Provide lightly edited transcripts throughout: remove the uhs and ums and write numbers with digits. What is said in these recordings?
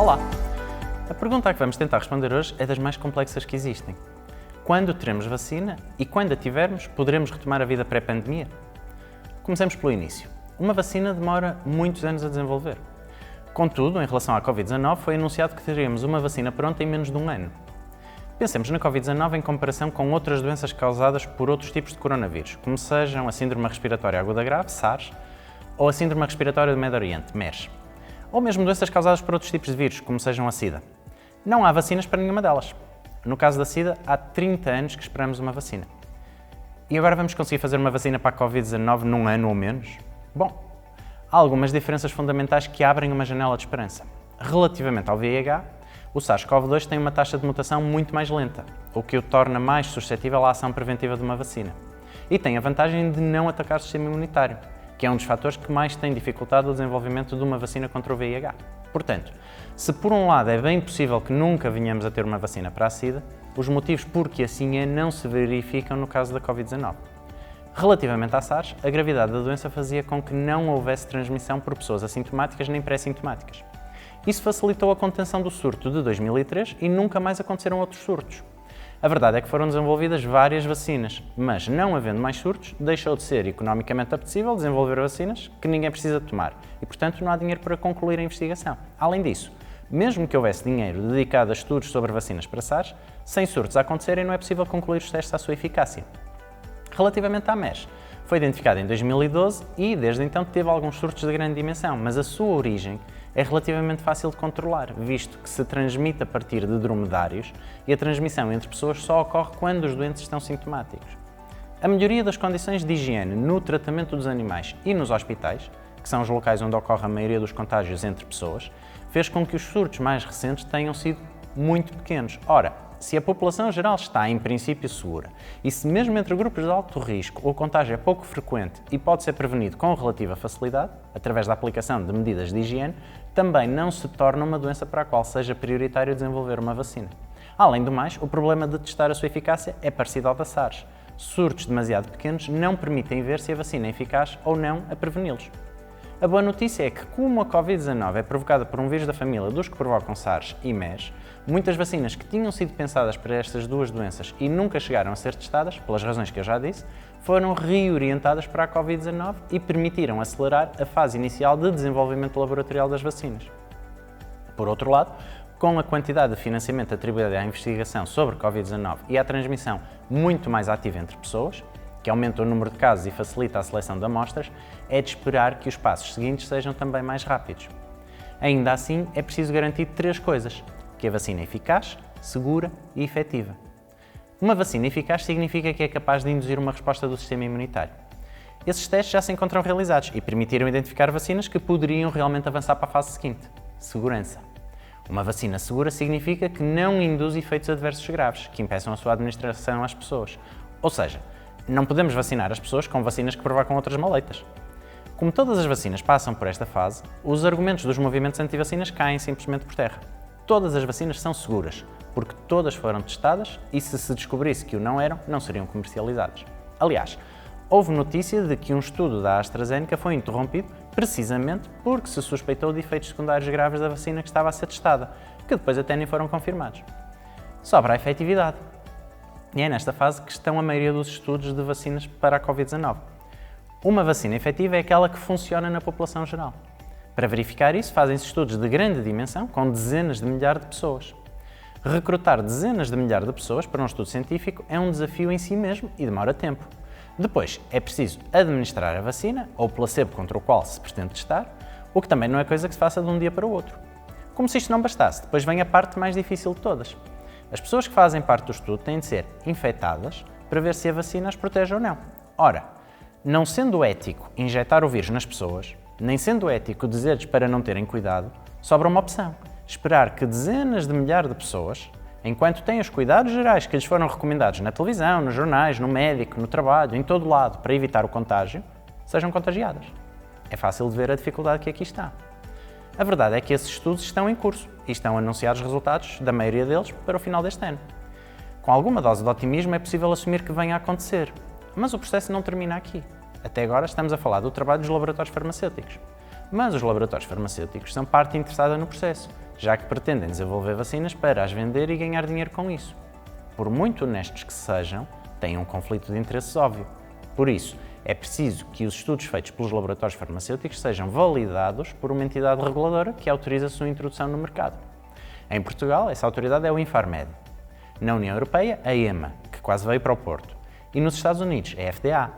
Olá! A pergunta a que vamos tentar responder hoje é das mais complexas que existem. Quando teremos vacina e quando a tivermos, poderemos retomar a vida pré-pandemia? Comecemos pelo início. Uma vacina demora muitos anos a desenvolver. Contudo, em relação à Covid-19, foi anunciado que teríamos uma vacina pronta em menos de um ano. Pensemos na Covid-19 em comparação com outras doenças causadas por outros tipos de coronavírus, como sejam a Síndrome Respiratória Aguda Grave, SARS, ou a Síndrome Respiratória do Médio Oriente, MERS, ou mesmo doenças causadas por outros tipos de vírus, como sejam a SIDA. Não há vacinas para nenhuma delas. No caso da SIDA, há 30 anos que esperamos uma vacina. E agora vamos conseguir fazer uma vacina para a Covid-19 num ano ou menos? Bom, há algumas diferenças fundamentais que abrem uma janela de esperança. Relativamente ao VIH, o SARS-CoV-2 tem uma taxa de mutação muito mais lenta, o que o torna mais suscetível à ação preventiva de uma vacina. E tem a vantagem de não atacar o sistema imunitário, que é um dos fatores que mais tem dificultado o desenvolvimento de uma vacina contra o VIH. Portanto, se por um lado é bem possível que nunca venhamos a ter uma vacina para a SIDA, os motivos por que assim é não se verificam no caso da Covid-19. Relativamente à SARS, a gravidade da doença fazia com que não houvesse transmissão por pessoas assintomáticas nem pré-sintomáticas. Isso facilitou a contenção do surto de 2003 e nunca mais aconteceram outros surtos. A verdade é que foram desenvolvidas várias vacinas, mas não havendo mais surtos, deixou de ser economicamente apetecível desenvolver vacinas que ninguém precisa tomar e, portanto, não há dinheiro para concluir a investigação. Além disso, mesmo que houvesse dinheiro dedicado a estudos sobre vacinas para SARS, sem surtos a acontecerem não é possível concluir os testes à sua eficácia. Relativamente à MERS, foi identificada em 2012 e, desde então, teve alguns surtos de grande dimensão, mas a sua origem é relativamente fácil de controlar, visto que se transmite a partir de dromedários e a transmissão entre pessoas só ocorre quando os doentes estão sintomáticos. A melhoria das condições de higiene no tratamento dos animais e nos hospitais, que são os locais onde ocorre a maioria dos contágios entre pessoas, fez com que os surtos mais recentes tenham sido muito pequenos. Ora, se a população geral está, em princípio, segura, e se mesmo entre grupos de alto risco o contágio é pouco frequente e pode ser prevenido com relativa facilidade, através da aplicação de medidas de higiene, também não se torna uma doença para a qual seja prioritário desenvolver uma vacina. Além do mais, o problema de testar a sua eficácia é parecido ao da SARS. Surtos demasiado pequenos não permitem ver se a vacina é eficaz ou não a preveni-los. A boa notícia é que, como a Covid-19 é provocada por um vírus da família dos que provocam SARS e MERS, muitas vacinas que tinham sido pensadas para estas duas doenças e nunca chegaram a ser testadas, pelas razões que eu já disse, foram reorientadas para a Covid-19 e permitiram acelerar a fase inicial de desenvolvimento laboratorial das vacinas. Por outro lado, com a quantidade de financiamento atribuída à investigação sobre Covid-19 e à transmissão muito mais ativa entre pessoas, que aumenta o número de casos e facilita a seleção de amostras, é de esperar que os passos seguintes sejam também mais rápidos. Ainda assim, é preciso garantir três coisas: que a vacina é eficaz, segura e efetiva. Uma vacina eficaz significa que é capaz de induzir uma resposta do sistema imunitário. Esses testes já se encontram realizados e permitiram identificar vacinas que poderiam realmente avançar para a fase seguinte: segurança. Uma vacina segura significa que não induz efeitos adversos graves que impeçam a sua administração às pessoas. Ou seja, não podemos vacinar as pessoas com vacinas que provocam outras maleitas. Como todas as vacinas passam por esta fase, os argumentos dos movimentos anti-vacinas caem simplesmente por terra. Todas as vacinas são seguras, porque todas foram testadas e se descobrisse que o não eram, não seriam comercializadas. Aliás, houve notícia de que um estudo da AstraZeneca foi interrompido precisamente porque se suspeitou de efeitos secundários graves da vacina que estava a ser testada, que depois até nem foram confirmados. Sobra a efetividade. E é nesta fase que estão a maioria dos estudos de vacinas para a Covid-19. Uma vacina efetiva é aquela que funciona na população geral. Para verificar isso, fazem-se estudos de grande dimensão com dezenas de milhares de pessoas. Recrutar dezenas de milhares de pessoas para um estudo científico é um desafio em si mesmo e demora tempo. Depois, é preciso administrar a vacina, ou placebo contra o qual se pretende testar, o que também não é coisa que se faça de um dia para o outro. Como se isto não bastasse, depois vem a parte mais difícil de todas. As pessoas que fazem parte do estudo têm de ser infectadas para ver se a vacina as protege ou não. Ora, não sendo ético injetar o vírus nas pessoas, nem sendo ético dizer-lhes para não terem cuidado, sobra uma opção: esperar que dezenas de milhares de pessoas, enquanto têm os cuidados gerais que lhes foram recomendados na televisão, nos jornais, no médico, no trabalho, em todo lado, para evitar o contágio, sejam contagiadas. É fácil de ver a dificuldade que aqui está. A verdade é que esses estudos estão em curso e estão anunciados resultados, da maioria deles, para o final deste ano. Com alguma dose de otimismo é possível assumir que venha a acontecer, mas o processo não termina aqui. Até agora estamos a falar do trabalho dos laboratórios farmacêuticos. Mas os laboratórios farmacêuticos são parte interessada no processo, já que pretendem desenvolver vacinas para as vender e ganhar dinheiro com isso. Por muito honestos que sejam, têm um conflito de interesses óbvio. Por isso, é preciso que os estudos feitos pelos laboratórios farmacêuticos sejam validados por uma entidade reguladora que autoriza a sua introdução no mercado. Em Portugal, essa autoridade é o Infarmed. Na União Europeia, a EMA, que quase veio para o Porto. E nos Estados Unidos, a FDA.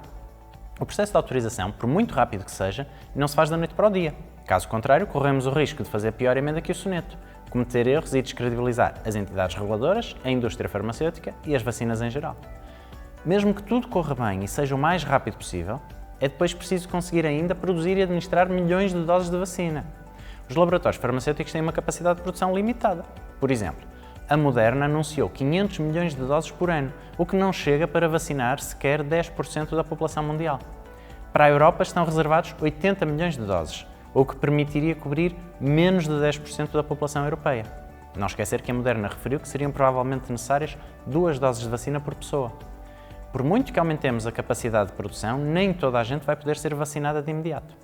O processo de autorização, por muito rápido que seja, não se faz da noite para o dia. Caso contrário, corremos o risco de fazer pior emenda que o soneto, cometer erros e descredibilizar as entidades reguladoras, a indústria farmacêutica e as vacinas em geral. Mesmo que tudo corra bem e seja o mais rápido possível, é depois preciso conseguir ainda produzir e administrar milhões de doses de vacina. Os laboratórios farmacêuticos têm uma capacidade de produção limitada. Por exemplo, a Moderna anunciou 500 milhões de doses por ano, o que não chega para vacinar sequer 10% da população mundial. Para a Europa estão reservados 80 milhões de doses, o que permitiria cobrir menos de 10% da população europeia. Não esquecer que a Moderna referiu que seriam provavelmente necessárias 2 doses de vacina por pessoa. Por muito que aumentemos a capacidade de produção, nem toda a gente vai poder ser vacinada de imediato.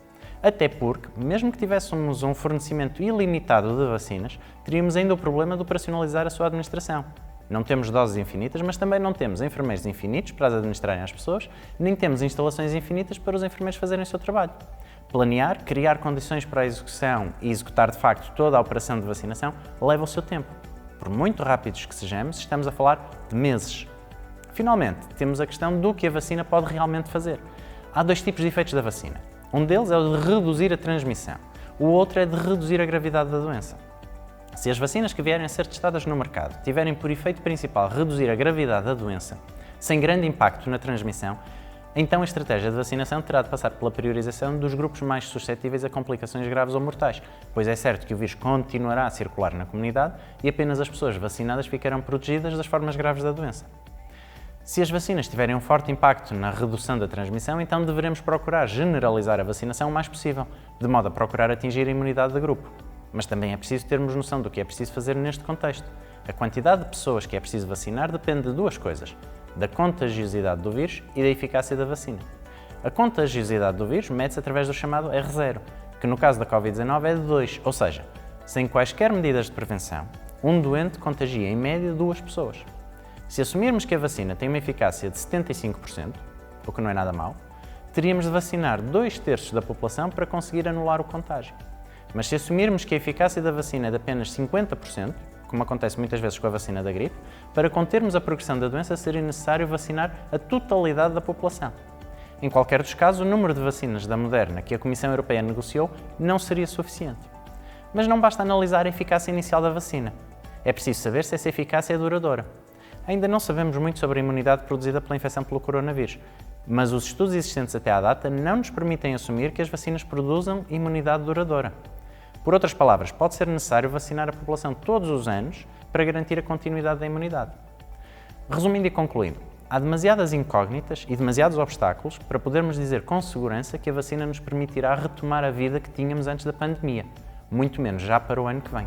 Até porque, mesmo que tivéssemos um fornecimento ilimitado de vacinas, teríamos ainda o problema de operacionalizar a sua administração. Não temos doses infinitas, mas também não temos enfermeiros infinitos para as administrarem às pessoas, nem temos instalações infinitas para os enfermeiros fazerem o seu trabalho. Planear, criar condições para a execução e executar de facto toda a operação de vacinação leva o seu tempo. Por muito rápidos que sejamos, estamos a falar de meses. Finalmente, temos a questão do que a vacina pode realmente fazer. Há 2 tipos de efeitos da vacina. Um deles é o de reduzir a transmissão, o outro é de reduzir a gravidade da doença. Se as vacinas que vierem a ser testadas no mercado tiverem por efeito principal reduzir a gravidade da doença, sem grande impacto na transmissão, então a estratégia de vacinação terá de passar pela priorização dos grupos mais suscetíveis a complicações graves ou mortais, pois é certo que o vírus continuará a circular na comunidade e apenas as pessoas vacinadas ficarão protegidas das formas graves da doença. Se as vacinas tiverem um forte impacto na redução da transmissão, então deveremos procurar generalizar a vacinação o mais possível, de modo a procurar atingir a imunidade de grupo. Mas também é preciso termos noção do que é preciso fazer neste contexto. A quantidade de pessoas que é preciso vacinar depende de 2 coisas: da contagiosidade do vírus e da eficácia da vacina. A contagiosidade do vírus mede-se através do chamado R0, que no caso da Covid-19 é de 2, ou seja, sem quaisquer medidas de prevenção, um doente contagia em média 2 pessoas. Se assumirmos que a vacina tem uma eficácia de 75%, o que não é nada mau, teríamos de vacinar 2/3 da população para conseguir anular o contágio. Mas se assumirmos que a eficácia da vacina é de apenas 50%, como acontece muitas vezes com a vacina da gripe, para contermos a progressão da doença seria necessário vacinar a totalidade da população. Em qualquer dos casos, o número de vacinas da Moderna que a Comissão Europeia negociou não seria suficiente. Mas não basta analisar a eficácia inicial da vacina. É preciso saber se essa eficácia é duradoura. Ainda não sabemos muito sobre a imunidade produzida pela infecção pelo coronavírus, mas os estudos existentes até à data não nos permitem assumir que as vacinas produzam imunidade duradoura. Por outras palavras, pode ser necessário vacinar a população todos os anos para garantir a continuidade da imunidade. Resumindo e concluindo, há demasiadas incógnitas e demasiados obstáculos para podermos dizer com segurança que a vacina nos permitirá retomar a vida que tínhamos antes da pandemia, muito menos já para o ano que vem.